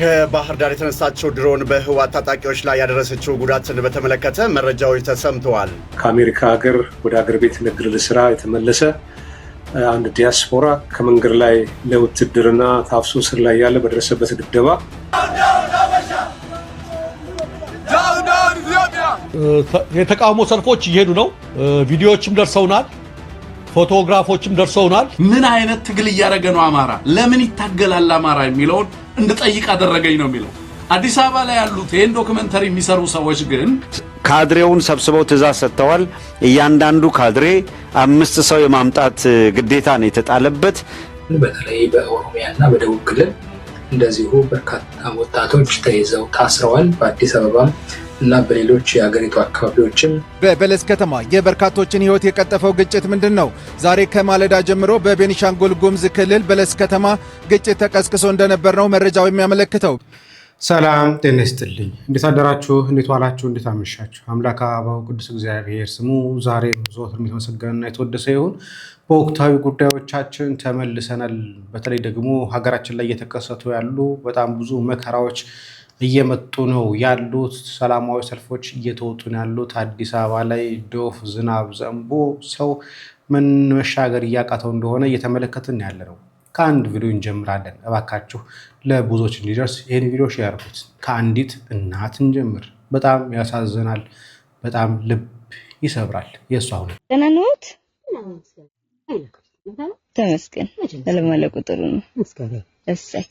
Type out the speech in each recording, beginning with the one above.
ከባህር ዳር የተነሳቸው ድሮን በህወሓት ታጣቂዎች ላይ ያደረሰችው ጉዳትን በተመለከተ መረጃዎች ተሰምተዋል። ከአሜሪካ ሀገር ወደ ሀገር ቤት ንግድ ስራ የተመለሰ አንድ ዲያስፖራ ከመንገድ ላይ ለውትድርና ታፍሶ ስር ላይ ያለ በደረሰበት ድብደባ የተቃውሞ ሰልፎች እየሄዱ ነው። ቪዲዮዎችም ደርሰውናል፣ ፎቶግራፎችም ደርሰውናል። ምን አይነት ትግል እያደረገ ነው አማራ? ለምን ይታገላል አማራ የሚለውን እንድጠይቅ አደረገኝ ነው የሚለው። አዲስ አበባ ላይ ያሉት ይህን ዶክመንተሪ የሚሰሩ ሰዎች ግን ካድሬውን ሰብስበው ትእዛዝ ሰጥተዋል። እያንዳንዱ ካድሬ 5 ሰው የማምጣት ግዴታ ነው የተጣለበት። በተለይ በኦሮሚያና በደቡብ ክልል እንደዚሁ በርካታ ወጣቶች ተይዘው ታስረዋል። በአዲስ አበባ እና በሌሎች የሀገሪቱ አካባቢዎችም በበለስ ከተማ የበርካቶችን ሕይወት የቀጠፈው ግጭት ምንድነው? ዛሬ ከማለዳ ጀምሮ በቤኒሻንጉል ጉሙዝ ክልል በለስ ከተማ ግጭት ተቀስቅሶ እንደነበር ነው መረጃው የሚያመለክተው። ሰላም ጤና ይስጥልኝ። እንዴት አደራችሁ? እንዴት ዋላችሁ? እንዴት አመሻችሁ? አምላከ አበው ቅዱስ እግዚአብሔር ስሙ ዛሬም ዘወትርም የተመሰገነና የተወደሰ ይሁን። በወቅታዊ ጉዳዮቻችን ተመልሰናል። በተለይ ደግሞ ሀገራችን ላይ እየተከሰቱ ያሉ በጣም ብዙ መከራዎች እየመጡ ነው ያሉት። ሰላማዊ ሰልፎች እየተወጡ ነው ያሉት። አዲስ አበባ ላይ ዶፍ ዝናብ ዘንቦ ሰው ምን መሻገር እያቃተው እንደሆነ እየተመለከትን ያለ ነው። ከአንድ ቪዲዮ እንጀምራለን። እባካችሁ ለብዙዎች እንዲደርስ ይህን ቪዲዮ ሼር አድርጉት። ከአንዲት እናት እንጀምር። በጣም ያሳዝናል፣ በጣም ልብ ይሰብራል። የእሷ አሁን ተናኖት ተመስገን ለማለ ቁጥሩ ነው። እሰይ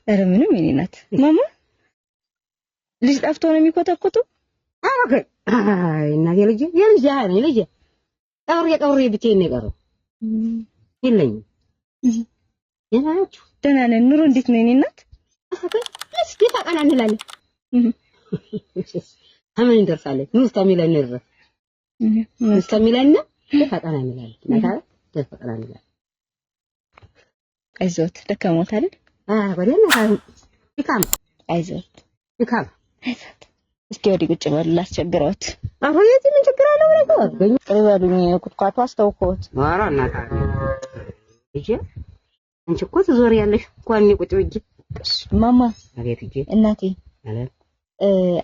ኧረ ምንም የኔ ናት። ማማ ልጅ ጠፍቶ ነው የሚኮተኩቱ? አይ እናቴ ልጅ የልጅ ቀብሬ ብቻዬን ነው የቀረው። የለኝም። ደህና ነን። ኑሮ እንዴት ነው የኔ እናት? እስኪ ታውቃለህ እንላለን። አሁን እንደርሳለን። ሙስተሚለን ነው ሙስተሚለን ታውቃለህ እንላለን። እናታ ታውቃለህ እንላለን። አይዞት ደከሞት አይደል? በደንብ ይካም አይዞት ይካም አይዞት። እስኪ ወዲህ ቁጭ በሉ ላስቸግረውት። አሁን የዚህ ምን ችግር አለው? ወደ ቅርበሉኝ ኩትኳቱ አስተውኮት። ማራ እናታ እጄ አንቺ እኮ ትዞር ያለሽ ቋሚ ቁጭ ብዬ ማማ አቤት እጄ እናቴ አለ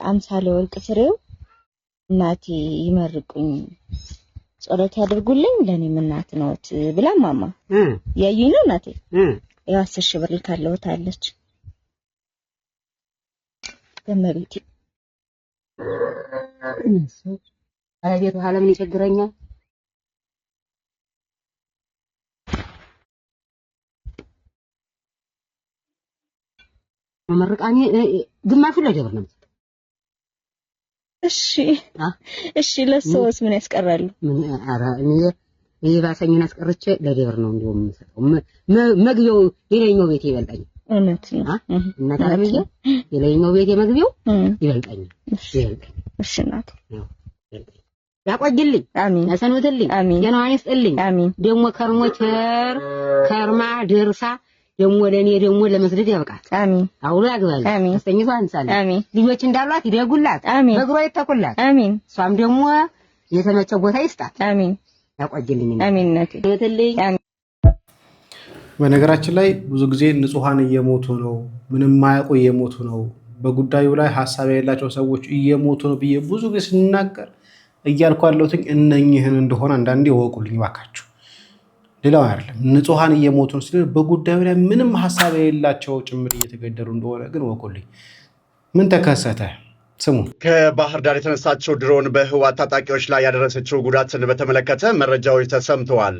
አምሳለ ወርቅ ፍሬው እናቴ ይመርቁኝ ጸሎት ያድርጉልኝ ለኔም እናት ነውት ብላ ማማ ያዩኝ ነው እናቴ ያው 10 ሺህ ብር ልካለውታለች። ደመቤቴ እነሱ አቤት ኋላ ምን ይቸግረኛል? መመርቃኔ ግማሹ ለደብር ነው። እሺ ለሰውስ ምን ያስቀራሉ? ምን አራ እኔ ባሰኝን አስቀርቼ ለደብር ነው እንደውም የምሰጠው። መግቢያው የለኛው ቤት ይበልጣኝ። እውነት ነው እና ታረምዬ የለኛው ቤት የመግቢያው ይበልጣኝ። እሺ እናት ያቆይልኝ፣ አሜን። ያሰንብትልኝ፣ የነዋን ይስጥልኝ። ደግሞ ከርሞቸር ከርማ ድርሳ ደግሞ ለኔ ደግሞ ለመስደድ ያብቃት። አሜን። አውሎ ያግባል። አስተኝቷ አንሳለ። አሜን። ልጆች እንዳሏት ይደጉላት። አሜን። በግሯ ይተኩላት። አሜን። እሷም ደግሞ የተመቸው ቦታ ይስጣት። አሜን። ያቆይልኝ። አሜን። ነቴ ወተልኝ። አሜን። በነገራችን ላይ ብዙ ጊዜ ንጹሃን እየሞቱ ነው፣ ምንም ማያውቁ እየሞቱ ነው፣ በጉዳዩ ላይ ሐሳብ ያላቸው ሰዎች እየሞቱ ነው ብዬ ብዙ ጊዜ ስናገር እያልኩ ያለሁት እነኝህን እንደሆነ አንዳንዴ ወቁልኝ ባካችሁ። ሌላው አይደለም ንጹሃን እየሞቱ ነው ሲል በጉዳዩ ላይ ምንም ሐሳብ የሌላቸው ጭምር እየተገደሉ እንደሆነ ግን ወቁልኝ። ምን ተከሰተ? ስሙ። ከባህር ዳር የተነሳቸው ድሮን በህወሓት ታጣቂዎች ላይ ያደረሰችው ጉዳትን በተመለከተ መረጃዎች ተሰምተዋል።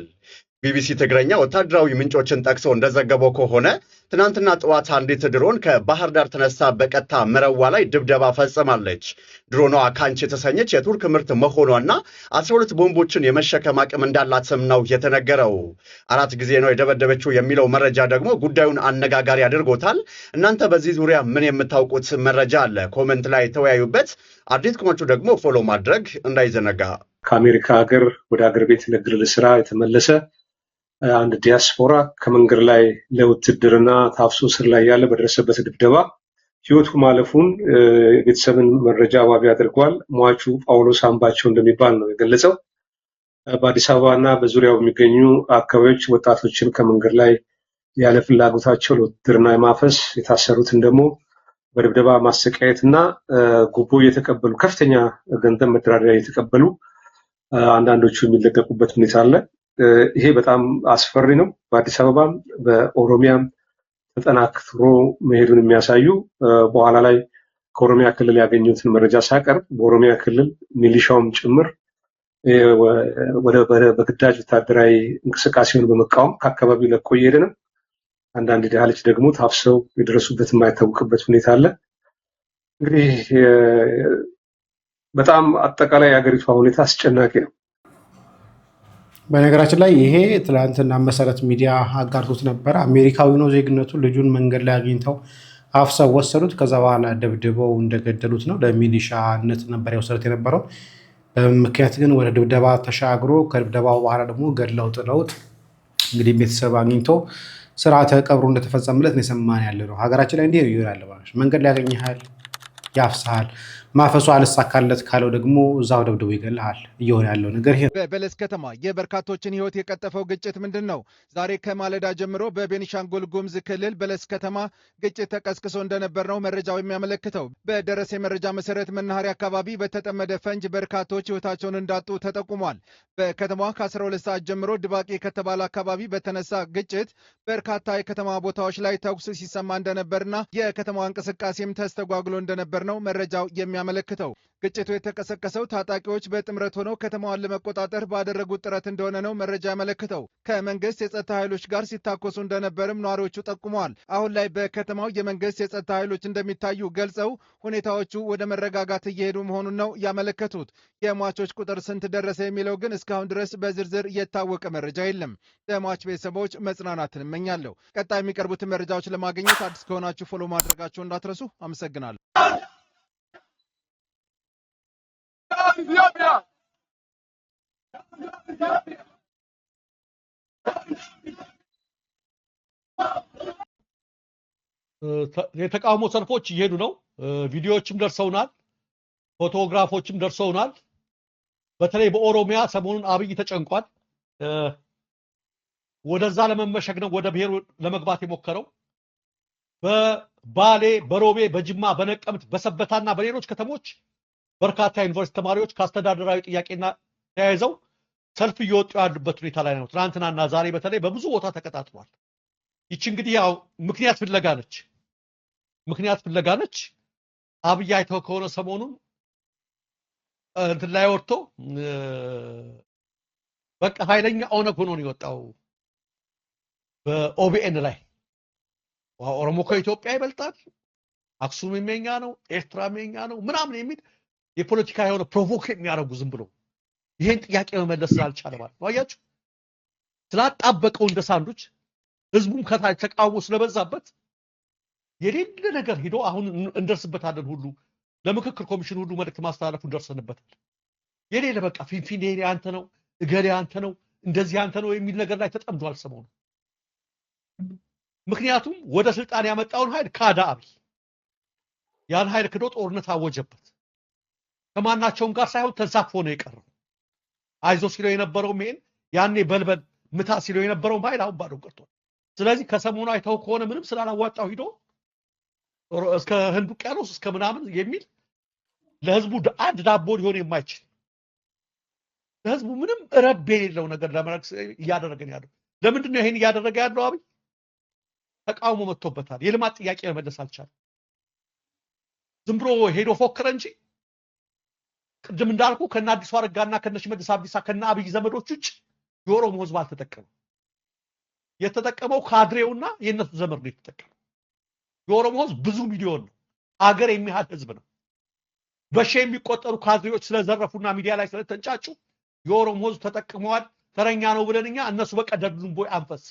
ቢቢሲ ትግረኛ ወታደራዊ ምንጮችን ጠቅሶ እንደዘገበው ከሆነ ትናንትና ጠዋት አንዲት ድሮን ከባህር ዳር ተነሳ በቀጥታ መረዋ ላይ ድብደባ ፈጽማለች። ድሮኗ ካንች የተሰኘች የቱርክ ምርት መሆኗና 12 ቦምቦችን የመሸከም አቅም እንዳላትም ነው የተነገረው። 4 ጊዜ ነው የደበደበችው የሚለው መረጃ ደግሞ ጉዳዩን አነጋጋሪ አድርጎታል። እናንተ በዚህ ዙሪያ ምን የምታውቁት መረጃ አለ? ኮሜንት ላይ ተወያዩበት። አዲስ ከሆናችሁ ደግሞ ፎሎ ማድረግ እንዳይዘነጋ። ከአሜሪካ ሀገር ወደ ሀገር ቤት ንግድ ስራ የተመለሰ አንድ ዲያስፖራ ከመንገድ ላይ ለውትድርና ታፍሶ ስር ላይ ያለ በደረሰበት ድብደባ ሕይወቱ ማለፉን ቤተሰብን መረጃ ዋቢ አድርጓል። ሟቹ ጳውሎስ አምባቸው እንደሚባል ነው የገለጸው። በአዲስ አበባና በዙሪያው የሚገኙ አካባቢዎች ወጣቶችን ከመንገድ ላይ ያለ ፍላጎታቸው ለውትድርና ማፈስ የታሰሩትን ደግሞ በድብደባ ማሰቃየትና ጉቦ እየተቀበሉ ከፍተኛ ገንዘብ መደራደሪያ እየተቀበሉ አንዳንዶቹ የሚለቀቁበት ሁኔታ አለ። ይሄ በጣም አስፈሪ ነው። በአዲስ አበባም በኦሮሚያም ተጠናክሮ መሄዱን የሚያሳዩ በኋላ ላይ ከኦሮሚያ ክልል ያገኙትን መረጃ ሳቀርብ በኦሮሚያ ክልል ሚሊሻውም ጭምር በግዳጅ ወታደራዊ እንቅስቃሴውን በመቃወም ከአካባቢው ለቆ እየሄደ ነው። አንዳንድ ድሃ ልጅ ደግሞ ታፍሰው የደረሱበት የማይታወቅበት ሁኔታ አለ። እንግዲህ በጣም አጠቃላይ የሀገሪቷ ሁኔታ አስጨናቂ ነው። በነገራችን ላይ ይሄ ትላንትና መሰረት ሚዲያ አጋርቶት ነበረ። አሜሪካዊ ነው ዜግነቱ። ልጁን መንገድ ላይ አግኝተው አፍሰው ወሰዱት። ከዛ በኋላ ደብድበው እንደገደሉት ነው። ለሚሊሻነት ነበር የወሰዱት የነበረው። ምክንያት ግን ወደ ድብደባ ተሻግሮ ከድብደባው በኋላ ደግሞ ገድለው ጥለውት እንግዲህ ቤተሰብ አግኝቶ ስርዓተ ቀብሩ እንደተፈጸመለት ነው የሰማን ያለ ነው። ሀገራችን ላይ እንዲህ ይሆናል ማለት መንገድ ላይ ያገኝሃል፣ ያፍሳል። ማፈሱ አልሳካለት ካለው ደግሞ እዛው ደብድቦ ይገልሃል። እየሆነ ያለው ነገር ይሄ። በበለስ ከተማ የበርካቶችን ሕይወት የቀጠፈው ግጭት ምንድን ነው? ዛሬ ከማለዳ ጀምሮ በቤኒሻንጉል ጉሙዝ ክልል በለስ ከተማ ግጭት ተቀስቅሶ እንደነበር ነው መረጃው የሚያመለክተው። በደረሰ መረጃ መሰረት መናኸሪያ አካባቢ በተጠመደ ፈንጅ በርካቶች ሕይወታቸውን እንዳጡ ተጠቁሟል። በከተማዋ ከ12 ሰዓት ጀምሮ ድባቄ ከተባለ አካባቢ በተነሳ ግጭት በርካታ የከተማ ቦታዎች ላይ ተኩስ ሲሰማ እንደነበርና የከተማዋ እንቅስቃሴም ተስተጓጉሎ እንደነበር ነው መረጃው የሚያመለክተው። ግጭቱ የተቀሰቀሰው ታጣቂዎች በጥምረት ሆነው ከተማዋን ለመቆጣጠር ባደረጉት ጥረት እንደሆነ ነው መረጃ ያመለክተው። ከመንግስት የጸጥታ ኃይሎች ጋር ሲታኮሱ እንደነበርም ነዋሪዎቹ ጠቁመዋል። አሁን ላይ በከተማው የመንግስት የጸጥታ ኃይሎች እንደሚታዩ ገልጸው ሁኔታዎቹ ወደ መረጋጋት እየሄዱ መሆኑን ነው ያመለከቱት። የሟቾች ቁጥር ስንት ደረሰ የሚለው ግን እስካሁን ድረስ በዝርዝር የታወቀ መረጃ የለም። ለሟች ቤተሰቦች መጽናናትን እመኛለሁ። ቀጣይ የሚቀርቡትን መረጃዎች ለማግኘት አዲስ ከሆናችሁ ፎሎ ማድረጋችሁ እንዳትረሱ። አመሰግናለሁ። የተቃውሞ ሰልፎች እየሄዱ ነው። ቪዲዮዎችም ደርሰውናል፣ ፎቶግራፎችም ደርሰውናል። በተለይ በኦሮሚያ ሰሞኑን አብይ ተጨንቋል። ወደዛ ለመመሸግ ነው ወደ ብሔሩ ለመግባት የሞከረው። በባሌ፣ በሮቤ፣ በጅማ፣ በነቀምት፣ በሰበታና በሌሎች ከተሞች በርካታ ዩኒቨርሲቲ ተማሪዎች ከአስተዳደራዊ ጥያቄና ተያይዘው ሰልፍ እየወጡ ያሉበት ሁኔታ ላይ ነው። ትናንትናና ዛሬ በተለይ በብዙ ቦታ ተቀጣጥሏል። ይቺ እንግዲህ ያው ምክንያት ፍለጋ ነች። አብይ አይተው ከሆነ ሰሞኑን እንትን ላይ ወጥቶ በቃ ኃይለኛ ኦነግ ሆኖ ነው የወጣው በኦቢኤን ላይ። ኦሮሞ ከኢትዮጵያ ይበልጣል፣ አክሱም የኛ ነው፣ ኤርትራ የኛ ነው ምናምን የሚል የፖለቲካ የሆነ ፕሮቮክ የሚያደርጉ ዝም ብሎ ይሄን ጥያቄ መመለስ ስላልቻለ ማለት ነው። አያችሁ ስላጣበቀው እንደ ሳንዱች ህዝቡም ከታች ተቃውሞ ስለበዛበት የሌለ ነገር ሄዶ አሁን እንደርስበታለን ሁሉ ለምክክር ኮሚሽን ሁሉ መልእክት ማስተላለፉን ደርሰንበታል። የሌለ በቃ ፊንፊኔ አንተ ነው እገሌ አንተ ነው እንደዚህ አንተ ነው የሚል ነገር ላይ ተጠምዷል ሰሞኑን። ምክንያቱም ወደ ስልጣን ያመጣውን ኃይል ካዳ አብይ። ያን ኃይል ክዶ ጦርነት አወጀበት። ከማናቸውም ጋር ሳይሆን ተንሳክፎ ነው የቀረው። አይዞ ሲለው የነበረው ሜን ያኔ በልበል ምታ ሲለው የነበረው ኃይል አሁን ባዶ ቀርቷል። ስለዚህ ከሰሞኑ አይተው ከሆነ ምንም ስላላዋጣው ሂዶ እስከ ህንድ ውቅያኖስ እስከ ምናምን የሚል ለህዝቡ አንድ ዳቦ ሊሆን የማይችል ለህዝቡ ምንም ረብ የሌለው ነገር ለማድረግ እያደረገን ያለው ለምንድን ነው? ይሄን እያደረገ ያለው አብይ ተቃውሞ መጥቶበታል። የልማት ጥያቄ መመለስ አልቻለም። ዝም ብሎ ሄዶ ፎከረ እንጂ ቅድም እንዳልኩ ከነ አዲሱ አረጋና ከነ ሽመልስ አብዲሳ ከነ አብይ ዘመዶች ውጭ የኦሮሞ ህዝብ አልተጠቀመም። የተጠቀመው ካድሬውና የነሱ ዘመድ ነው የተጠቀመው። የኦሮሞ ህዝብ ብዙ ሚሊዮን ነው፣ አገር የሚያህል ህዝብ ነው። በሺህ የሚቆጠሩ ካድሬዎች ስለዘረፉና ሚዲያ ላይ ስለተንጫጩ የኦሮሞ ህዝብ ተጠቅመዋል። ተረኛ ነው ብለን እኛ እነሱ በቀደዱን ቦይ አንፈስ።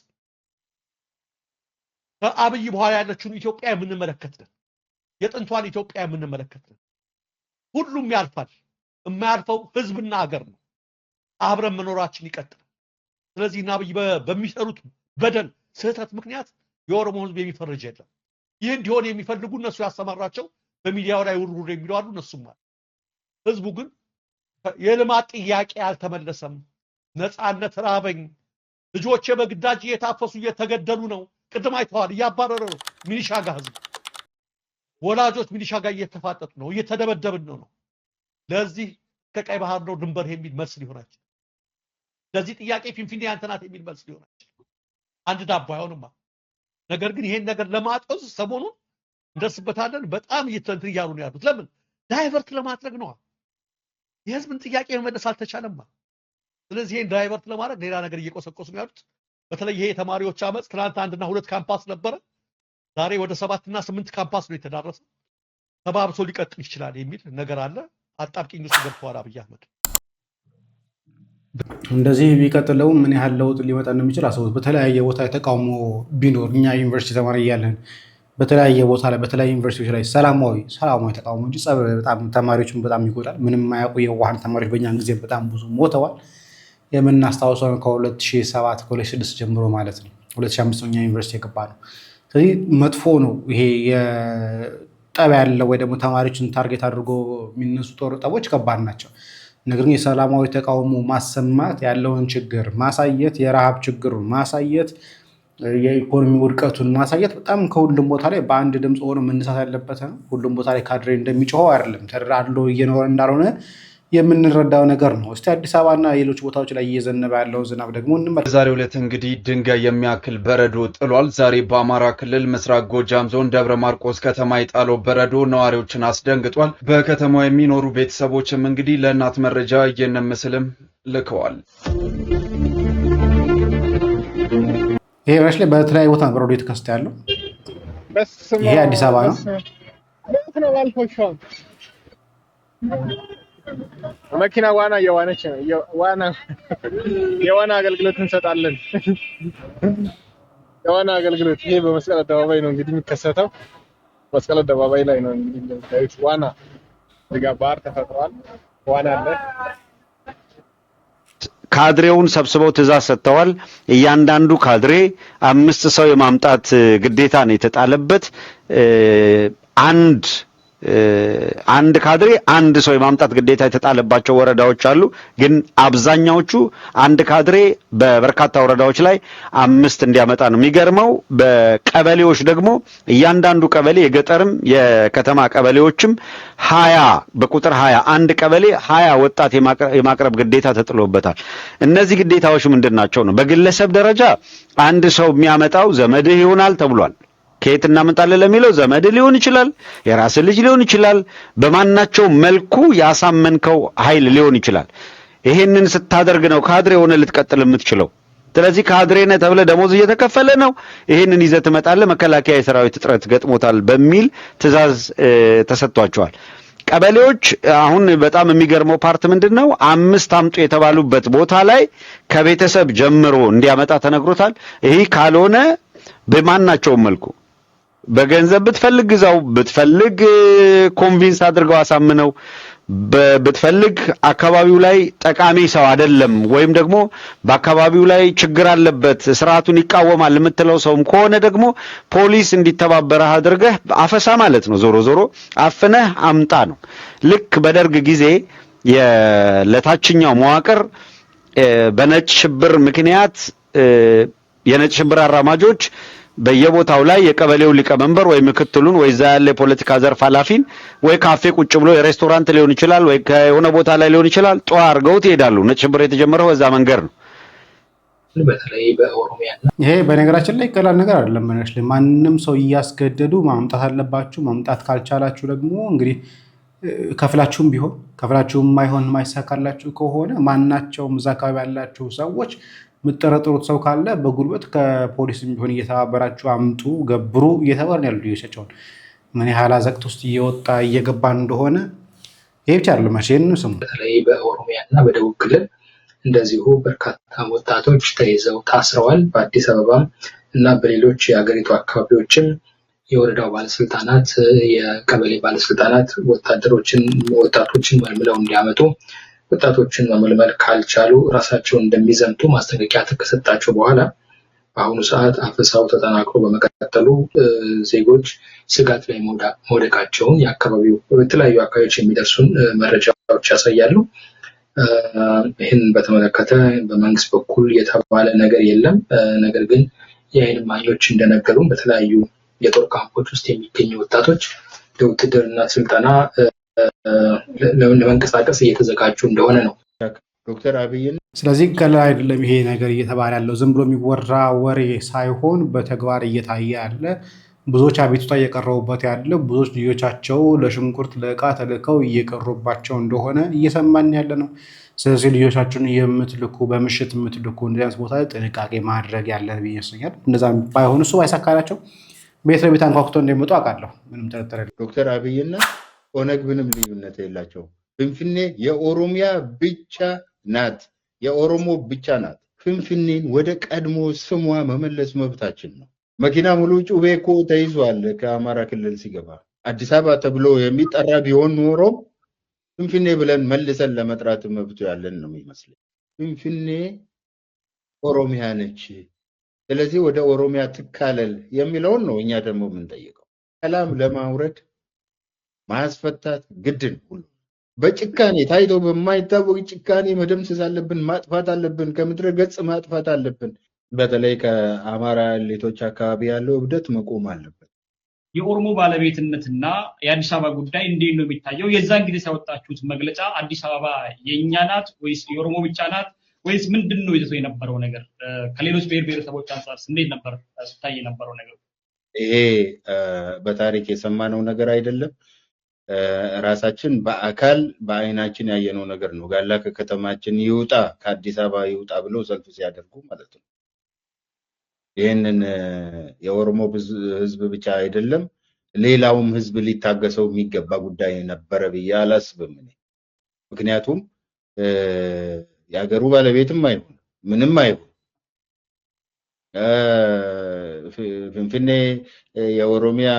ከአብይ በኋላ ያለችውን ኢትዮጵያ የምንመለከት ነን። የጥንቷን ኢትዮጵያ የምንመለከት ነን። ሁሉም ያልፋል። የማያልፈው ህዝብና ሀገር ነው። አብረን መኖራችን ይቀጥላል። ስለዚህ እና አብይ በሚሰሩት በደል ስህተት ምክንያት የኦሮሞ ህዝብ የሚፈርጅ የለም። ይህ እንዲሆን የሚፈልጉ እነሱ ያሰማራቸው በሚዲያው ላይ ውርውር የሚሉ አሉ። እነሱም ማለት ህዝቡ ግን የልማት ጥያቄ አልተመለሰም። ነፃነት ራበኝ፣ ልጆቼ በግዳጅ እየታፈሱ እየተገደሉ ነው፣ ቅድም አይተዋል። እያባረረ ነው ሚሊሻ ጋር ህዝብ ወላጆች ሚሊሻ ጋር እየተፋጠጡ ነው፣ እየተደበደብን ነው። ለዚህ ከቀይ ባህር ነው ድንበር የሚል መልስ ሊሆናቸው፣ ለዚህ ጥያቄ ፊንፊኔ ያንተ ናት የሚል መልስ ሊሆናቸው አንድ ዳቦ አይሆንማ። ነገር ግን ይሄን ነገር ለማጦዝ ሰሞኑን እንደርስበታለን። በጣም እየተንትር እያሉ ነው ያሉት። ለምን ዳይቨርት ለማድረግ ነው። የህዝብን ጥያቄ መመለስ አልተቻለማ። ስለዚህ ይሄን ዳይቨርት ለማድረግ ሌላ ነገር እየቆሰቆሱ ነው ያሉት። በተለይ ይሄ የተማሪዎች አመጽ ትናንት 1 እና 2 ካምፓስ ነበረ፣ ዛሬ ወደ 7 እና 8 ካምፓስ ነው የተዳረሰው። ተባብሶ ሊቀጥል ይችላል የሚል ነገር አለ። አጣብቂኝ ውስጥ ገብተዋል አብይ አህመድ። እንደዚህ ቢቀጥለው ምን ያህል ለውጥ ሊመጣ እንደሚችል አስቡት። በተለያየ ቦታ የተቃውሞ ቢኖር እኛ ዩኒቨርሲቲ ተማሪ እያለን በተለያየ ቦታ ላይ በተለያየ ዩኒቨርሲቲዎች ላይ ሰላማዊ ተቃውሞ እንጂ ጸብ በጣም ተማሪዎችን በጣም ይጎዳል። ምንም የማያውቁ የዋሃን ተማሪዎች በእኛን ጊዜ በጣም ብዙ ሞተዋል። የምናስታውሰው ከ2007 ከ2006 ጀምሮ ማለት ነው። 2005 እኛ ዩኒቨርሲቲ የገባ ነው። ስለዚህ መጥፎ ነው ይሄ ጠብ ያለው ወይ ደግሞ ተማሪዎችን ታርጌት አድርጎ የሚነሱ ጠቦች ከባድ ናቸው። ነገር ግን የሰላማዊ ተቃውሞ ማሰማት ያለውን ችግር ማሳየት፣ የረሃብ ችግሩን ማሳየት፣ የኢኮኖሚ ውድቀቱን ማሳየት በጣም ከሁሉም ቦታ ላይ በአንድ ድምፅ ሆኖ መነሳት ያለበት ነው። ሁሉም ቦታ ላይ ካድሬ እንደሚጮኸው አይደለም፣ ተደራድሮ እየኖረ እንዳልሆነ የምንረዳው ነገር ነው። እስቲ አዲስ አበባና ሌሎች ቦታዎች ላይ እየዘነበ ያለውን ዝናብ ደግሞ እንመለከታለን። በዛሬው ዕለት እንግዲህ ድንጋይ የሚያክል በረዶ ጥሏል። ዛሬ በአማራ ክልል ምስራቅ ጎጃም ዞን ደብረ ማርቆስ ከተማ የጣለው በረዶ ነዋሪዎችን አስደንግጧል። በከተማው የሚኖሩ ቤተሰቦችም እንግዲህ ለእናት መረጃ ይህንን ምስልም ልከዋል። ይሄ ባሽ ላይ በተለያየ ቦታ በረዶ የተከሰተ ያለው ይሄ አዲስ አበባ ነው። መኪና ዋና የዋነች ነው። የዋና አገልግሎት እንሰጣለን። የዋና አገልግሎት ይሄ በመስቀል አደባባይ ነው እንግዲህ የሚከሰተው። መስቀል አደባባይ ላይ ነው እንግዲህ ዋና እዚጋ ባህር ተፈጥሯል። ዋና አለ። ካድሬውን ሰብስበው ትእዛዝ ሰጥተዋል። እያንዳንዱ ካድሬ 5 ሰው የማምጣት ግዴታ ነው የተጣለበት። አንድ ካድሬ 1 ሰው የማምጣት ግዴታ የተጣለባቸው ወረዳዎች አሉ። ግን አብዛኛዎቹ አንድ ካድሬ በበርካታ ወረዳዎች ላይ 5 እንዲያመጣ ነው። የሚገርመው በቀበሌዎች ደግሞ እያንዳንዱ ቀበሌ የገጠርም የከተማ ቀበሌዎችም 20 በቁጥር 20 አንድ ቀበሌ 20 ወጣት የማቅረብ ግዴታ ተጥሎበታል። እነዚህ ግዴታዎች ምንድናቸው ነው? በግለሰብ ደረጃ አንድ ሰው የሚያመጣው ዘመድህ ይሆናል ተብሏል። ከየት እናመጣለን ለሚለው ዘመድ ሊሆን ይችላል፣ የራስ ልጅ ሊሆን ይችላል፣ በማናቸው መልኩ ያሳመንከው ኃይል ሊሆን ይችላል። ይሄንን ስታደርግ ነው ካድሬ ሆነ ልትቀጥል የምትችለው። ስለዚህ ካድሬ ነህ ተብለህ ደሞዝ እየተከፈለ ነው፣ ይሄንን ይዘህ ትመጣለህ፣ መከላከያ የሰራዊት እጥረት ገጥሞታል በሚል ትእዛዝ ተሰጥቷቸዋል። ቀበሌዎች አሁን በጣም የሚገርመው ፓርት ምንድነው? 5 አምጡ የተባሉበት ቦታ ላይ ከቤተሰብ ጀምሮ እንዲያመጣ ተነግሮታል። ይሄ ካልሆነ በማናቸው መልኩ በገንዘብ ብትፈልግ ግዛው፣ ብትፈልግ ኮንቪንስ አድርገው አሳምነው፣ ብትፈልግ አካባቢው ላይ ጠቃሚ ሰው አይደለም ወይም ደግሞ በአካባቢው ላይ ችግር አለበት ስርዓቱን ይቃወማል የምትለው ሰውም ከሆነ ደግሞ ፖሊስ እንዲተባበረህ አድርገህ አፈሳ ማለት ነው። ዞሮ ዞሮ አፍነህ አምጣ ነው። ልክ በደርግ ጊዜ ለታችኛው መዋቅር በነጭ ሽብር ምክንያት የነጭ ሽብር አራማጆች በየቦታው ላይ የቀበሌው ሊቀመንበር ወይ ምክትሉን ወይ እዛ ያለ የፖለቲካ ዘርፍ ኃላፊን ወይ ካፌ ቁጭ ብሎ የሬስቶራንት ሊሆን ይችላል ወይ ከሆነ ቦታ ላይ ሊሆን ይችላል ጧ አድርገውት ይሄዳሉ። ነጭ ሽብር የተጀመረው በዛ መንገድ ነው። በተለይ በኦሮሚያ ይሄ በነገራችን ላይ ቀላል ነገር አይደለም። ማንም ሰው እያስገደዱ ማምጣት አለባችሁ። ማምጣት ካልቻላችሁ ደግሞ እንግዲህ ከፍላችሁም ቢሆን ከፍላችሁም ማይሆን ማይሳካላችሁ ከሆነ ማናቸውም እዛ አካባቢ ያላችሁ ሰዎች የምትጠረጥሩት ሰው ካለ በጉልበት ከፖሊስም ቢሆን እየተባበራችሁ አምጡ ገብሩ እየተባልን ያሉ ልጆቻቸውን ምን ያህል አዘቅት ውስጥ እየወጣ እየገባን እንደሆነ ይሄ ብቻ አይደለም። ይሄንን ስሙ። በተለይ በኦሮሚያና በደቡብ ክልል እንደዚሁ በርካታ ወጣቶች ተይዘው ታስረዋል። በአዲስ አበባ እና በሌሎች የሀገሪቱ አካባቢዎችም የወረዳው ባለስልጣናት፣ የቀበሌ ባለስልጣናት ወጣቶችን መልምለው እንዲያመጡ ወጣቶችን መመልመል ካልቻሉ ራሳቸውን እንደሚዘምቱ ማስጠንቀቂያ ከሰጣቸው በኋላ በአሁኑ ሰዓት አፈሳው ተጠናክሮ በመቀጠሉ ዜጎች ስጋት ላይ መውደቃቸውን የአካባቢው የተለያዩ አካባቢዎች የሚደርሱን መረጃዎች ያሳያሉ። ይህን በተመለከተ በመንግስት በኩል የተባለ ነገር የለም። ነገር ግን የዓይን እማኞች እንደነገሩን በተለያዩ የጦር ካምፖች ውስጥ የሚገኙ ወጣቶች ለውትድርና ስልጠና ለመንቀሳቀስ እየተዘጋጁ እንደሆነ ነው። ዶክተር አብይን ስለዚህ ቀላል አይደለም ይሄ ነገር እየተባለ ያለው ዝም ብሎ የሚወራ ወሬ ሳይሆን በተግባር እየታየ ያለ ብዙዎች አቤቱታ እየቀረቡበት ያለ ብዙዎች ልጆቻቸው ለሽንኩርት ለዕቃ ተልከው እየቀሩባቸው እንደሆነ እየሰማን ያለ ነው። ስለዚህ ልጆቻችሁን የምትልኩ በምሽት የምትልኩ እንደዚህ አይነት ቦታ ላይ ጥንቃቄ ማድረግ ያለን ብዬ ይመስለኛል። እንደዛ ባይሆን እሱ ባይሳካላቸው ቤት ለቤት አንኳኩተው እንደሚመጡ አውቃለሁ። ምንም ጥርጥር የለም። ዶክተር አብይና ኦነግ ምንም ልዩነት የላቸውም። ፍንፍኔ የኦሮሚያ ብቻ ናት፣ የኦሮሞ ብቻ ናት። ፍንፍኔን ወደ ቀድሞ ስሟ መመለስ መብታችን ነው። መኪና ሙሉ ጩቤ እኮ ተይዟል ከአማራ ክልል ሲገባ። አዲስ አበባ ተብሎ የሚጠራ ቢሆን ኖሮ ፍንፍኔ ብለን መልሰን ለመጥራት መብቱ ያለን ነው የሚመስለኝ። ፍንፍኔ ኦሮሚያ ነች፣ ስለዚህ ወደ ኦሮሚያ ትካለል የሚለውን ነው እኛ ደግሞ የምንጠይቀው። ሰላም ለማውረድ ማስፈታት ግድን ሁሉ በጭካኔ ታይቶ በማይታወቅ ጭካኔ መደምሰስ አለብን፣ ማጥፋት አለብን፣ ከምድረ ገጽ ማጥፋት አለብን። በተለይ ከአማራ ሌቶች አካባቢ ያለው እብደት መቆም አለበት። የኦሮሞ ባለቤትነትና የአዲስ አበባ ጉዳይ እንዴት ነው የሚታየው? የዛን ጊዜ ሲያወጣችሁት መግለጫ አዲስ አበባ የኛ ናት ወይስ የኦሮሞ ብቻ ናት ወይስ ምንድን ነው ይዘው የነበረው ነገር? ከሌሎች ብሔር ብሔረሰቦች አንጻር እንዴት ነበር ሲታይ የነበረው ነገር? ይሄ በታሪክ የሰማነው ነገር አይደለም። ራሳችን በአካል በአይናችን ያየነው ነገር ነው። ጋላ ከከተማችን ይውጣ ከአዲስ አበባ ይውጣ ብለው ሰልፍ ሲያደርጉ ማለት ነው። ይህንን የኦሮሞ ህዝብ ብቻ አይደለም ሌላውም ህዝብ ሊታገሰው የሚገባ ጉዳይ ነበረ ብዬ አላስብም። ምክንያቱም የሀገሩ ባለቤትም አይሆን ምንም አይሆን ፍንፍኔ የኦሮሚያ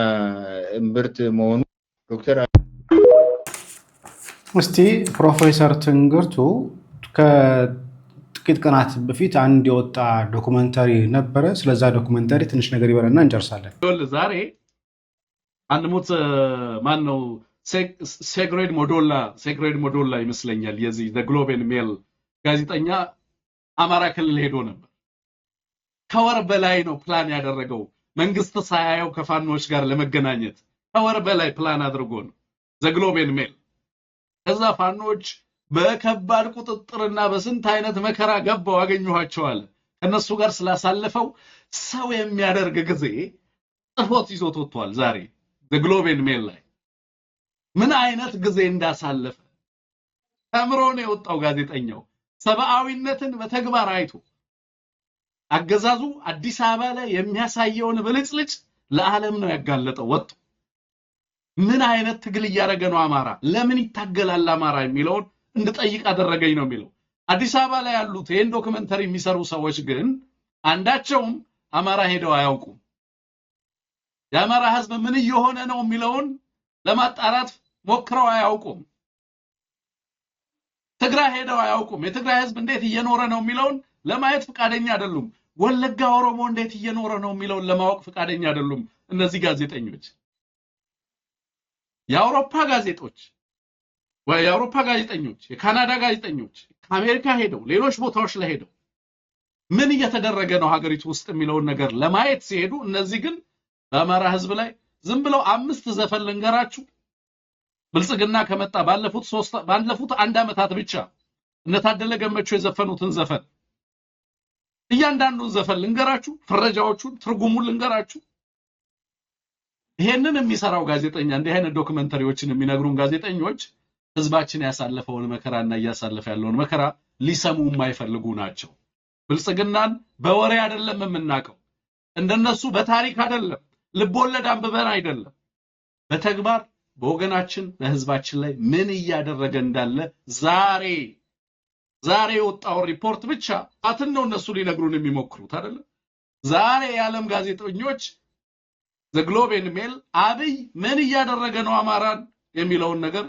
እምብርት መሆኑ ዶክተር እስቲ ፕሮፌሰር ትንግርቱ ከጥቂት ቀናት በፊት አንድ የወጣ ዶኩመንተሪ ነበረ። ስለዛ ዶኩመንተሪ ትንሽ ነገር ይበለና እንጨርሳለን። ዛሬ አንድ ሞት ማን ነው ሴግሬድ ሞዶላ ይመስለኛል የዚህ ዘ ግሎብ ኤንድ ሜል ጋዜጠኛ አማራ ክልል ሄዶ ነበር። ከወር በላይ ነው ፕላን ያደረገው መንግስት ሳያየው ከፋኖች ጋር ለመገናኘት ከወር በላይ ፕላን አድርጎ ነው ዘ ግሎብ ኤንድ ሜል። ከዛ ፋኖች በከባድ ቁጥጥርና በስንት አይነት መከራ ገባው አገኘኋቸው አለ። ከነሱ ጋር ስላሳለፈው ሰው የሚያደርግ ጊዜ ጥፎት ይዞት ወጥቷል። ዛሬ ዘ ግሎብ ኤንድ ሜል ላይ ምን አይነት ጊዜ እንዳሳለፈ ተምሮ ነው የወጣው ጋዜጠኛው። ሰብአዊነትን በተግባር አይቶ አገዛዙ አዲስ አበባ ላይ የሚያሳየውን ብልጭልጭ ለዓለም ነው ያጋለጠው ወጥቶ። ምን አይነት ትግል እያደረገ ነው አማራ? ለምን ይታገላል አማራ የሚለውን እንድጠይቅ አደረገኝ ነው የሚለው። አዲስ አበባ ላይ ያሉት ይህን ዶክመንተሪ የሚሰሩ ሰዎች ግን አንዳቸውም አማራ ሄደው አያውቁም። የአማራ ህዝብ ምን እየሆነ ነው የሚለውን ለማጣራት ሞክረው አያውቁም። ትግራይ ሄደው አያውቁም። የትግራይ ህዝብ እንዴት እየኖረ ነው የሚለውን ለማየት ፍቃደኛ አይደሉም። ወለጋ ኦሮሞ እንዴት እየኖረ ነው የሚለውን ለማወቅ ፍቃደኛ አይደሉም። እነዚህ ጋዜጠኞች የአውሮፓ ጋዜጠኞች፣ የካናዳ ጋዜጠኞች ከአሜሪካ ሄደው ሌሎች ቦታዎች ላይ ሄደው ምን እየተደረገ ነው ሀገሪቱ ውስጥ የሚለውን ነገር ለማየት ሲሄዱ፣ እነዚህ ግን በአማራ ህዝብ ላይ ዝም ብለው 5 ዘፈን ልንገራችሁ። ብልጽግና ከመጣ ባለፉት 1 ዓመታት ብቻ እነታደለ ገመቹ የዘፈኑትን ዘፈን እያንዳንዱን ዘፈን ልንገራችሁ፣ ፍረጃዎቹን ትርጉሙን ልንገራችሁ። ይሄንን የሚሰራው ጋዜጠኛ እንዲህ አይነት ዶክመንተሪዎችን የሚነግሩን ጋዜጠኞች ህዝባችን ያሳለፈውን መከራና እያሳለፈ ያለውን መከራ ሊሰሙ የማይፈልጉ ናቸው። ብልጽግናን በወሬ አይደለም የምናውቀው፣ እንደነሱ በታሪክ አይደለም፣ ልቦለድ አንብበን አይደለም፣ በተግባር በወገናችን በህዝባችን ላይ ምን እያደረገ እንዳለ ዛሬ የወጣው ሪፖርት ብቻ አትን ነው እነሱ ሊነግሩን የሚሞክሩት አይደለም። ዛሬ የዓለም ጋዜጠኞች ዘ ግሎብ ኤንድ ሜል አብይ ምን እያደረገ ነው አማራን የሚለውን ነገር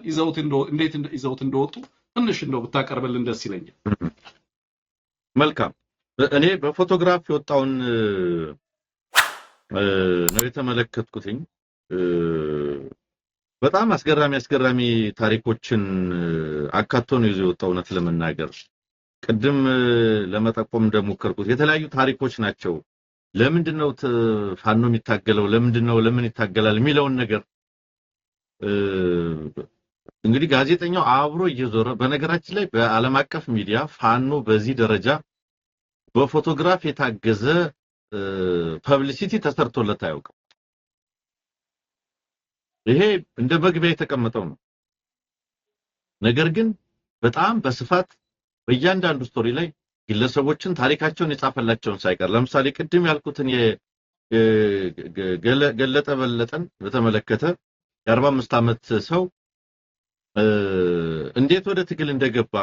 እንዴት ይዘውት እንደወጡ ትንሽ እንደው ብታቀርብልን ደስ ይለኛል። መልካም። እኔ በፎቶግራፍ የወጣውን ነው የተመለከትኩትኝ። በጣም አስገራሚ ታሪኮችን አካቶ ነው ይዞ የወጣው። እውነት ለመናገር ቅድም ለመጠቆም እንደሞከርኩት የተለያዩ ታሪኮች ናቸው ለምንድነው ፋኖ የሚታገለው ለምን ይታገላል የሚለውን ነገር እንግዲህ ጋዜጠኛው አብሮ እየዞረ በነገራችን ላይ በዓለም አቀፍ ሚዲያ ፋኖ በዚህ ደረጃ በፎቶግራፍ የታገዘ ፐብሊሲቲ ተሰርቶለት አያውቅም። ይሄ እንደ መግቢያ የተቀመጠው ነው። ነገር ግን በጣም በስፋት በእያንዳንዱ ስቶሪ ላይ ግለሰቦችን ታሪካቸውን የጻፈላቸውን ሳይቀር ለምሳሌ ቅድም ያልኩትን ገለጠ በለጠን በተመለከተ የ45 ዓመት ሰው እንዴት ወደ ትግል እንደገባ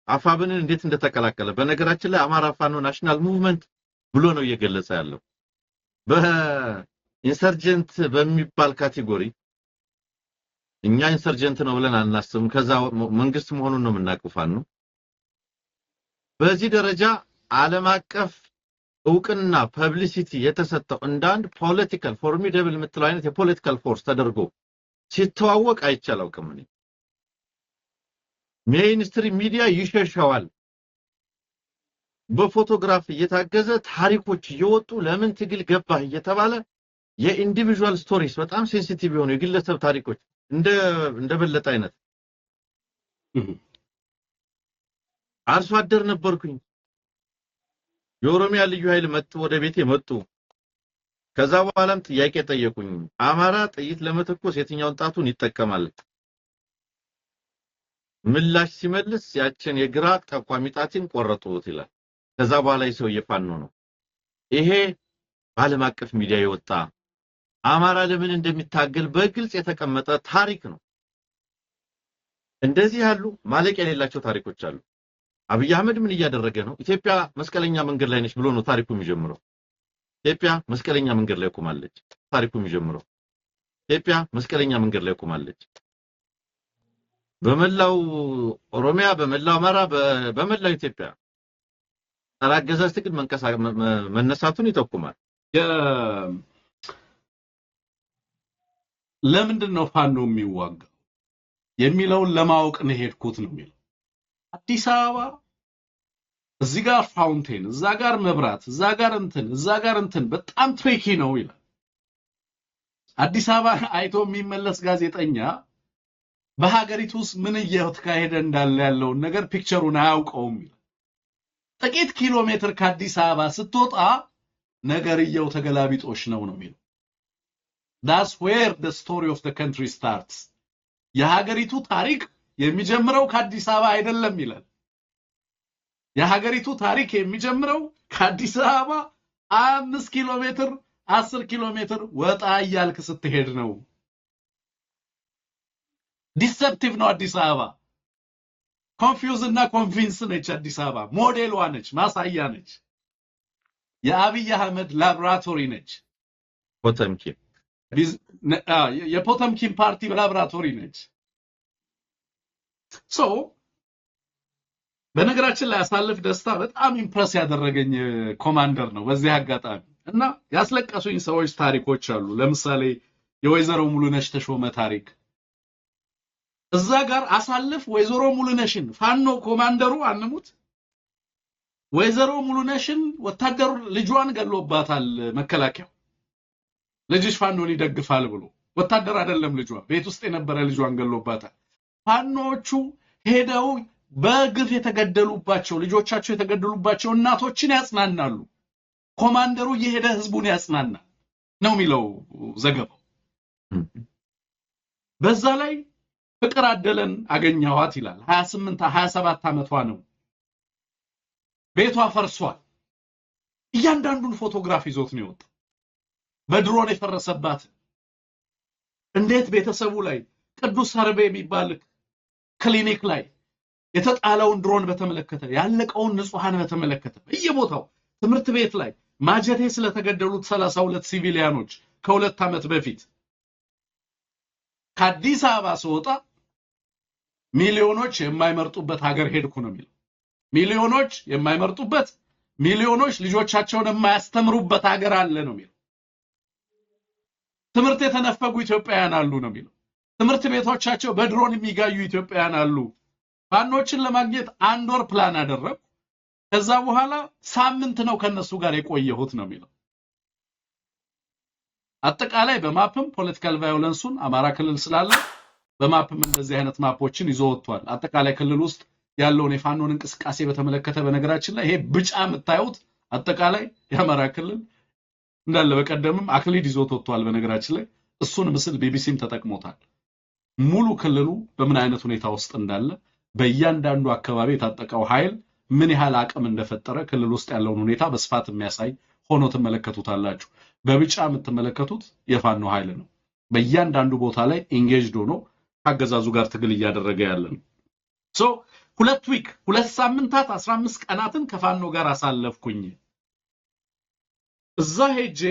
አፋብንን እንዴት እንደተቀላቀለ በነገራችን ላይ አማራ ፋኖ ናሽናል ሙቭመንት ብሎ ነው እየገለጸ ያለው። በኢንሰርጀንት በሚባል ካቴጎሪ እኛ ኢንሰርጀንት ነው ብለን አናስብም። ከዛ መንግስት መሆኑን ነው የምናውቀው ፋኖ በዚህ ደረጃ ዓለም አቀፍ እውቅና ፐብሊሲቲ የተሰጠው እንዳንድ ፖለቲካል ፎርሚደብል የምትለው አይነት የፖለቲካል ፎርስ ተደርጎ ሲተዋወቅ አይቻላውቅም። ሜይንስትሪም ሚዲያ ይሸሻዋል። በፎቶግራፍ እየታገዘ ታሪኮች እየወጡ ለምን ትግል ገባህ እየተባለ የኢንዲቪጁዋል ስቶሪስ በጣም ሴንሲቲቭ የሆኑ የግለሰብ ታሪኮች እንደበለጠ አይነት አርሶ አደር ነበርኩኝ የኦሮሚያ ልዩ ኃይል መጡ ወደ ቤቴ መጡ ከዛ በኋላም ጥያቄ ጠየቁኝ አማራ ጥይት ለመተኮስ የትኛውን ጣቱን ይጠቀማል ምላሽ ሲመልስ ያችን የግራ ጠቋሚ ጣትን ቆረጡት ይላል ከዛ በኋላ ይሰው የፋኖ ነው ይሄ ዓለም አቀፍ ሚዲያ ይወጣ አማራ ለምን እንደሚታገል በግልጽ የተቀመጠ ታሪክ ነው እንደዚህ ያሉ ማለቅ የሌላቸው ታሪኮች አሉ አብይ አህመድ ምን እያደረገ ነው ኢትዮጵያ መስቀለኛ መንገድ ላይ ነች ብሎ ነው ታሪኩ የሚጀምረው ኢትዮጵያ መስቀለኛ መንገድ ላይ ቆማለች ታሪኩ የሚጀምረው ኢትዮጵያ መስቀለኛ መንገድ ላይ ቆማለች በመላው ኦሮሚያ በመላው አማራ በመላው ኢትዮጵያ አራገዛስ ትግል መነሳቱን ይጠቁማል ለምንድን ነው ፋኖ የሚዋጋው የሚለውን ለማወቅ ነው ሄድኩት ነው የሚለው አዲስ አበባ እዚህ ጋር ፋውንቴን እዛ ጋር መብራት እዛ ጋር እንትን በጣም ትሪኪ ነው ይላል አዲስ አበባ አይቶ የሚመለስ ጋዜጠኛ በሀገሪቱ ውስጥ ምን እየተካሄደ እንዳለ ያለውን ነገር ፒክቸሩን አያውቀውም ይላል ጥቂት ኪሎ ሜትር ከአዲስ አበባ ስትወጣ ነገርየው ተገላቢጦሽ ነው የሚለው That's where the story of the country starts የሀገሪቱ ታሪክ የሚጀምረው ከአዲስ አበባ አይደለም ይላል የሀገሪቱ ታሪክ የሚጀምረው ከአዲስ አበባ 5 ኪሎ ሜትር 10 ኪሎ ሜትር ወጣ ያልክ ስትሄድ ነው ዲሰፕቲቭ ነው አዲስ አበባ ኮንፊውዝ እና ኮንቪንስ ነች አዲስ አበባ ሞዴሏ ነች ማሳያ ነች የአብይ አህመድ ላብራቶሪ ነች ፖተምኪን የፖተምኪን ፓርቲ ላብራቶሪ ነች ሶ በነገራችን ላይ አሳልፍ ደስታ በጣም ኢምፕረስ ያደረገኝ ኮማንደር ነው በዚህ አጋጣሚ እና ያስለቀሱኝ ሰዎች ታሪኮች አሉ ለምሳሌ የወይዘሮ ሙሉነሽ ተሾመ ታሪክ እዛ ጋር አሳልፍ ወይዘሮ ሙሉነሽን ፋኖ ኮማንደሩ አንሙት ወይዘሮ ሙሉነሽን ወታደሩ ልጇን ገሎባታል መከላከያው ልጅሽ ፋኖን ይደግፋል ብሎ ወታደር አይደለም ልጇ ቤት ውስጥ የነበረ ልጇን ገሎባታል ፋኖቹ ሄደው በግፍ የተገደሉባቸው ልጆቻቸው የተገደሉባቸው እናቶችን ያጽናናሉ ኮማንደሩ የሄደ ህዝቡን ያጽናናል ነው የሚለው ዘገባው በዛ ላይ ፍቅር አደለን አገኘዋት ይላል 27 አመቷ ነው ቤቷ ፈርሷል እያንዳንዱን ፎቶግራፍ ይዞት ነው የወጣው በድሮን የፈረሰባት እንዴት ቤተሰቡ ላይ ቅዱስ ሰርቤ የሚባል ክሊኒክ ላይ የተጣለውን ድሮን በተመለከተ ያለቀውን ንጹሃን በተመለከተ በየቦታው ትምህርት ቤት ላይ ማጀቴ ስለተገደሉት 32 ሲቪሊያኖች ከ2 አመት በፊት ከአዲስ አበባ ሲወጣ ሚሊዮኖች የማይመርጡበት ሀገር ሄድኩ ነው የሚለው ሚሊዮኖች የማይመርጡበት ሚሊዮኖች ልጆቻቸውን የማያስተምሩበት ሀገር አለ ነው የሚለው ትምህርት የተነፈጉ ኢትዮጵያውያን አሉ ነው የሚለው ትምህርት ቤቶቻቸው በድሮን የሚጋዩ ኢትዮጵያውያን አሉ ፋኖችን ለማግኘት 1 ወር ፕላን አደረኩ ከዛ በኋላ ሳምንት ነው ከነሱ ጋር የቆየሁት ነው የሚለው አጠቃላይ በማፕም ፖለቲካል ቫዮለንሱን አማራ ክልል ስላለ በማፕም እንደዚህ አይነት ማፖችን ይዞ ወጥቷል። አጠቃላይ ክልል ውስጥ ያለውን የፋኖን እንቅስቃሴ በተመለከተ በነገራችን ላይ ይሄ ብጫ የምታዩት አጠቃላይ የአማራ ክልል እንዳለ በቀደምም አክሊድ ይዞት ወጥቷል። በነገራችን ላይ እሱን ምስል ቢቢሲም ተጠቅሞታል። ሙሉ ክልሉ በምን አይነት ሁኔታ ውስጥ እንዳለ በእያንዳንዱ አካባቢ የታጠቀው ኃይል ምን ያህል አቅም እንደፈጠረ ክልል ውስጥ ያለውን ሁኔታ በስፋት የሚያሳይ ሆኖ ትመለከቱታላችሁ። በብጫ የምትመለከቱት የፋኖ ኃይል ነው። በእያንዳንዱ ቦታ ላይ ኢንጌጅድ ሆኖ አገዛዙ ጋር ትግል እያደረገ ያለ ነው። ሁለት ሳምንታት 15 ቀናትን ከፋኖ ጋር አሳለፍኩኝ። እዛ ሄጄ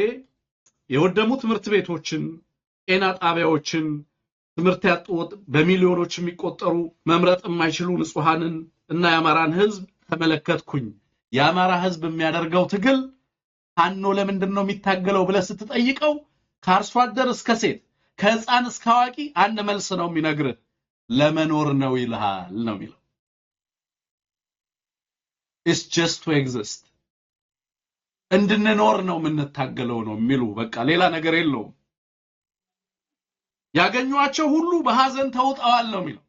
የወደሙ ትምህርት ቤቶችን፣ ጤና ጣቢያዎችን፣ ትምህርት ያጡ በሚሊዮኖች የሚቆጠሩ መምረጥ የማይችሉ ንጹሃንን እና የአማራን ህዝብ ተመለከትኩኝ። የአማራ ህዝብ የሚያደርገው ትግል ፋኖ ለምንድን ነው የሚታገለው ብለህ ስትጠይቀው ከአርሶ አደር እስከ ሴት ከህፃን እስከ አዋቂ አንድ መልስ ነው የሚነግርህ፣ ለመኖር ነው ይልሃል ነው የሚለው። It's just to exist እንድንኖር ነው የምንታገለው ነው የሚሉ በቃ ሌላ ነገር የለውም። ያገኙአቸው ሁሉ በሐዘን ተውጠዋል ነው የሚለው።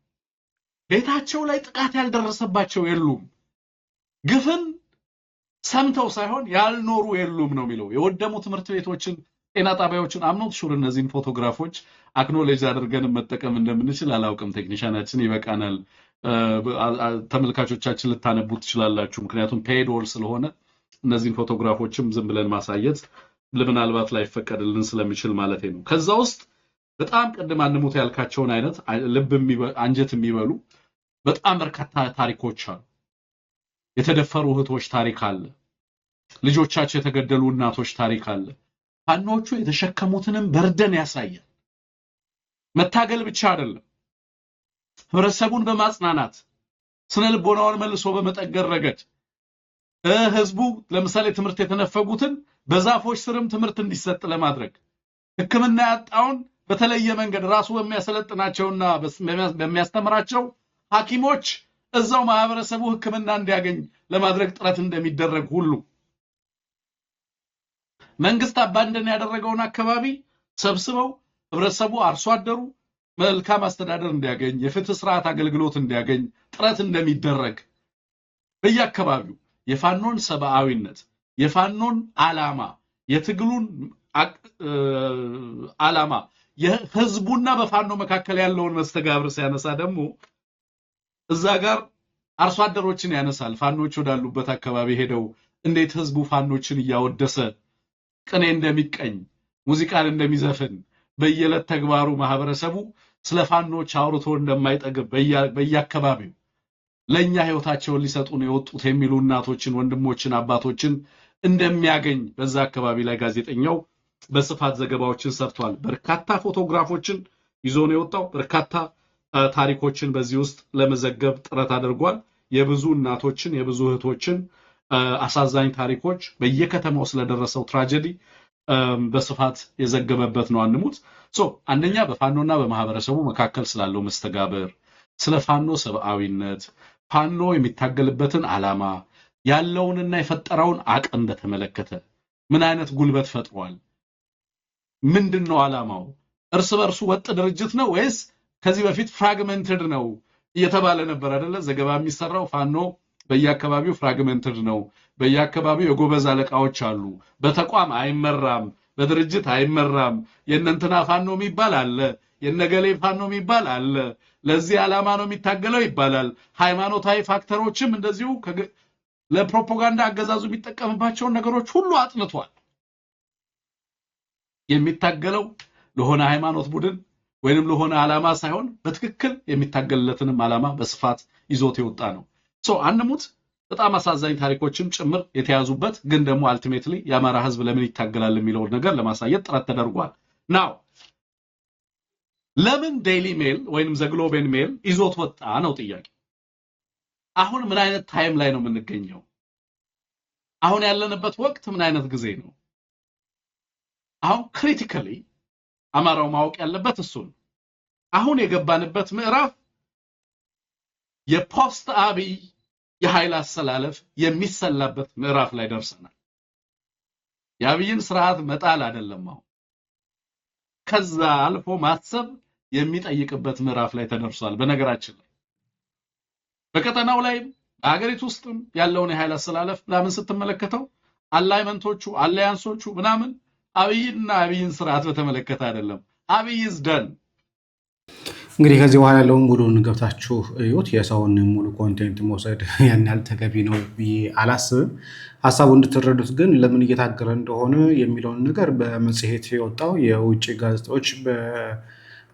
ቤታቸው ላይ ጥቃት ያልደረሰባቸው የሉም። ግፍን ሰምተው ሳይሆን ያልኖሩ የሉም ነው የሚለው። የወደሙ ትምህርት ቤቶችን፣ ጤና ጣቢያዎችን አምኖት ሹር እነዚህን ፎቶግራፎች አክኖሌጅ አድርገን መጠቀም እንደምንችል አላውቅም። ቴክኒሻናችን ይበቃናል። ተመልካቾቻችን ልታነቡ ትችላላችሁ። ምክንያቱም ፔድ ኦል ስለሆነ እነዚህን ፎቶግራፎችም ዝም ብለን ማሳየት ለምናልባት ላይ ፈቀድልን ስለሚችል ማለት ነው። ከዛ ውስጥ በጣም ቀደም አንሙት ያልካቸውን አይነት ልብ አንጀት የሚበሉ በጣም በርካታ ታሪኮች አሉ። የተደፈሩ እህቶች ታሪክ አለ። ልጆቻቸው የተገደሉ እናቶች ታሪክ አለ። ፋኖቹ የተሸከሙትንም በርደን ያሳያል። መታገል ብቻ አይደለም፣ ህብረተሰቡን በማጽናናት ስነ ልቦናውን መልሶ በመጠገር ረገድ ህዝቡ ለምሳሌ ትምህርት የተነፈጉትን በዛፎች ስርም ትምህርት እንዲሰጥ ለማድረግ ሕክምና ያጣውን በተለየ መንገድ ራሱ በሚያሰለጥናቸውና በሚያስተምራቸው ሐኪሞች እዛው ማህበረሰቡ ሕክምና እንዲያገኝ ለማድረግ ጥረት እንደሚደረግ ሁሉ መንግስት አባንደን ያደረገውን አካባቢ ሰብስበው ህብረተሰቡ አርሶ አደሩ መልካም አስተዳደር እንዲያገኝ የፍትህ ስርዓት አገልግሎት እንዲያገኝ ጥረት እንደሚደረግ በየአካባቢው የፋኖን ሰብአዊነት የፋኖን ዓላማ የትግሉን ዓላማ የህዝቡና በፋኖ መካከል ያለውን መስተጋብር ሲያነሳ ደግሞ እዛ ጋር አርሶ አደሮችን ያነሳል። ፋኖች ወዳሉበት አካባቢ ሄደው እንዴት ህዝቡ ፋኖችን እያወደሰ ቅኔ እንደሚቀኝ ሙዚቃን እንደሚዘፍን በየዕለት ተግባሩ ማህበረሰቡ ስለ ፋኖች አውርቶ እንደማይጠግብ በየአካባቢው ለኛ ህይወታቸውን ሊሰጡን የወጡት የሚሉ እናቶችን ወንድሞችን አባቶችን እንደሚያገኝ በዛ አካባቢ ላይ ጋዜጠኛው በስፋት ዘገባዎችን ሰርቷል። በርካታ ፎቶግራፎችን ይዞ ነው የወጣው። በርካታ ታሪኮችን በዚህ ውስጥ ለመዘገብ ጥረት አድርጓል። የብዙ እናቶችን የብዙ እህቶችን አሳዛኝ ታሪኮች በየከተማው ስለደረሰው ትራጀዲ በስፋት የዘገበበት ነው አንሙት። አንደኛ በፋኖና በማህበረሰቡ መካከል ስላለው መስተጋብር፣ ስለ ፋኖ ሰብአዊነት፣ ፋኖ የሚታገልበትን ዓላማ ያለውንና የፈጠረውን አቅም በተመለከተ ምን አይነት ጉልበት ፈጥሯል? ምንድነው ዓላማው? እርስ በርሱ ወጥ ድርጅት ነው ወይስ ከዚህ በፊት ፍራግመንትድ ነው እየተባለ ነበር አይደለ? ዘገባ የሚሰራው ፋኖ በየአካባቢው ፍራግመንትድ ነው፣ በየአካባቢው የጎበዝ አለቃዎች አሉ፣ በተቋም አይመራም፣ በድርጅት አይመራም፣ የእነንትና ፋኖ የሚባል አለ፣ የነገሌ ፋኖ የሚባል አለ፣ ለዚህ ዓላማ ነው የሚታገለው ይባላል። ሃይማኖታዊ ፋክተሮችም እንደዚሁ ለፕሮፓጋንዳ አገዛዙ የሚጠቀምባቸውን ነገሮች ሁሉ አጥንቷል። የሚታገለው ለሆነ ሃይማኖት ቡድን ወይንም ለሆነ ዓላማ ሳይሆን በትክክል የሚታገልለትንም ዓላማ በስፋት ይዞት የወጣ ነው። አንሙት በጣም አሳዛኝ ታሪኮችም ጭምር የተያዙበት ግን ደግሞ አልቲሜትሊ የአማራ ህዝብ ለምን ይታገላል የሚለውን ነገር ለማሳየት ጥረት ተደርጓል። ናው ለምን ዴይሊ ሜል ወይንም ዘግሎቤን ሜል ይዞት ወጣ ነው ጥያቄ። አሁን ምን አይነት ታይም ላይ ነው የምንገኘው? አሁን ያለንበት ወቅት ምን አይነት ጊዜ ነው? አሁን ክሪቲካሊ አማራው ማወቅ ያለበት እሱን አሁን የገባንበት ምዕራፍ የፖስት አብይ የኃይል አሰላለፍ የሚሰላበት ምዕራፍ ላይ ደርሰናል። የአብይን ስርዓት መጣል አይደለም። ከዛ አልፎ ማሰብ የሚጠይቅበት ምዕራፍ ላይ ተደርሷል። በነገራችን ላይ በቀጠናው ላይ በአገሪቱ ውስጥም ያለውን የኃይል አሰላለፍ ለምን ስትመለከተው አላይመንቶቹ አላያንሶቹ ምናምን አብይና አብይን ስርዓት በተመለከተ አይደለም። አብይዝ ደን እንግዲህ ከዚህ በኋላ ያለውን ሙሉን ገብታችሁ እዩት። የሰውን ሙሉ ኮንቴንት መውሰድ ያን ያህል ተገቢ ነው ብዬ አላስብም። ሀሳቡ እንድትረዱት ግን ለምን እየታገረ እንደሆነ የሚለውን ነገር በመጽሔት የወጣው የውጭ ጋዜጦች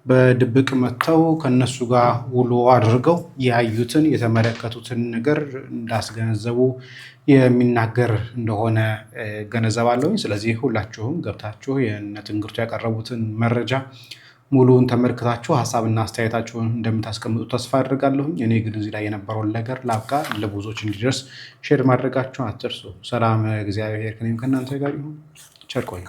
በድብቅ መጥተው ከነሱ ጋር ውሎ አድርገው ያዩትን የተመለከቱትን ነገር እንዳስገነዘቡ የሚናገር እንደሆነ ገነዘባለሁ። ስለዚህ ሁላችሁም ገብታችሁ የእነ ትንግርቱ ያቀረቡትን መረጃ ሙሉውን ተመልክታችሁ ሀሳብና አስተያየታችሁን እንደምታስቀምጡ ተስፋ አድርጋለሁ። እኔ ግን እዚህ ላይ የነበረውን ነገር ላብቃ። ለብዙዎች እንዲደርስ ሼር ማድረጋችሁን አትርሱ። ሰላም እግዚአብሔር ከእናንተ ጋር ይሁን። ቸር ቆዩ።